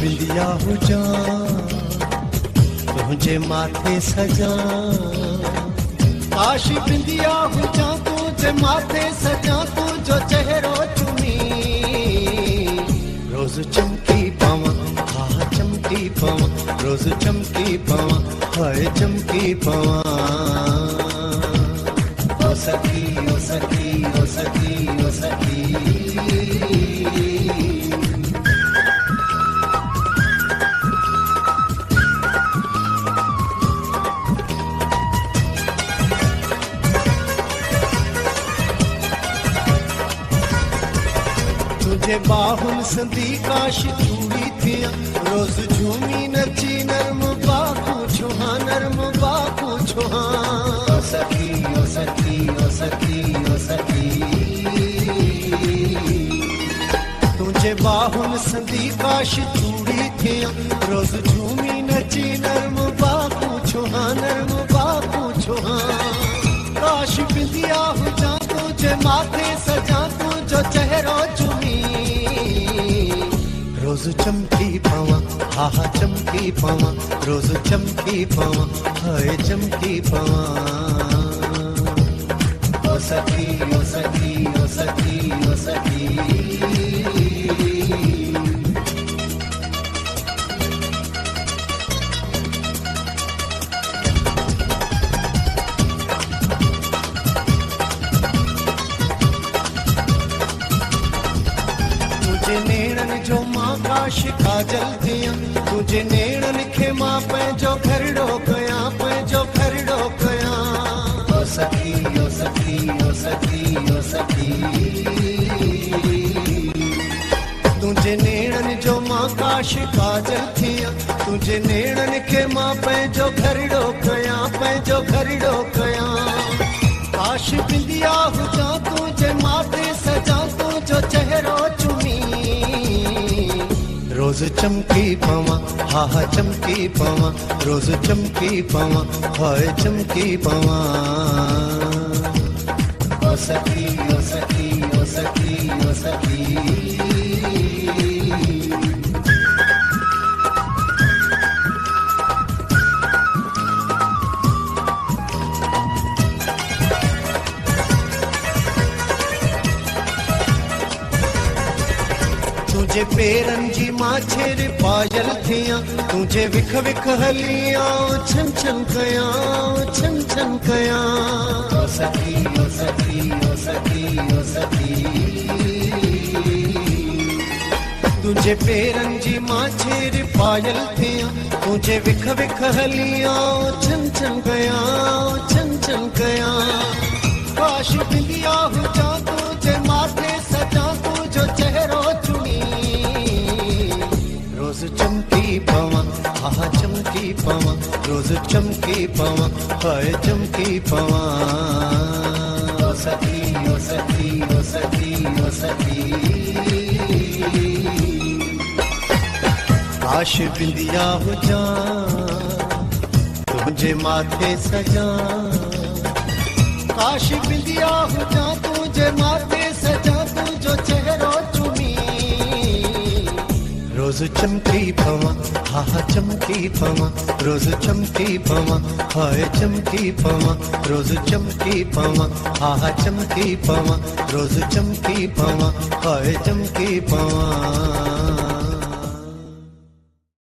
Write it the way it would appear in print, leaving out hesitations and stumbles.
बिंदिया हुजा तुझे माथे सजा, काश बिंदिया हुजा तुझे माथे सजा, तुझो चेहरो चुमी रोज चमकी पावा, हा चमकी पावा, रोज चमकी पावा, हाय चमकी पावा। ओ सखी ओ सखी ओ सखी ओ सखी, तुझे बाहुन संदी काश चूड़ी थिया, रोज झूमी नची नरम बाकू छुहा, नरम बाकू छुहा। ओ सखी ओ सखी ओ सखी ओ सखी, तुझे बाहुन संदी काश चूड़ी थिया, रोज झूमी नची नरम बाकू छुहा, नरम बाकू छुहा। काश बिंदिया हुजा तुझे माथे सजा, तुझो चेहरो चुमी रोज चमकी पावा, हा हा चमकी पावा, रोज चमकी पावा, हाय चमकी पावा। ओ सखी ओ सखी ओ सखी ओ सखी, तुझे नेणन जो मां काश काजल थिया, तुझे नेणन खे मां पंहिंजो खरड़ो कया, पंहिंजो खरड़ो कया। ओ सखी ओ सखी ओ सखी ओ सखी, तुझे नेणन जो मां काश काजल थिया, तुझे नेणन खे मां पंहिंजो खरड़ो कया, पंहिंजो खरड़ो कया। काश बिंदिया हुजा तुझे माथे सजा, तुझो चेहरो चुमी रोज चमकी पावा, हा हा चमकी पावा, रोज चमकी पावा, हाय चमकी पावा। ओ सखी ओ सखी ओ सखी ओ सखी, तुझे पेरन जी माछेर पायल थिया, तुझे विख विख हलिया छन छन कया, छन छन कया। ओ सखी ओ सखी ओ सखी ओ सखी, तुझे पेरन जी माछेर पायल थिया, तुझे विख विख हलिया छन छन कया, छन छन कया। काश बिंदिया हुजा तुझे माथे सजा, तुझो चेहरो चुमी रोज चमकी पावा, हा चमकी पावा, रोज चमकी पावा, हाय चमकी पावा। ओ सखी ओ सखी ओ सखी ओ सखी, काश बिंदिया हुजा तुझे माथे सजा, काश बिंदिया हुजा तुझे माथे सजा, तुझो चेहरो चुमी रोज चमकी पावा, हा हा चमकी पावा, रोज चमकी पावा, हाय चमकी पावा, रोज चमकी पावा, हा हा चमकी पावा, रोज चमकी पावा, हाय चमकी पावा।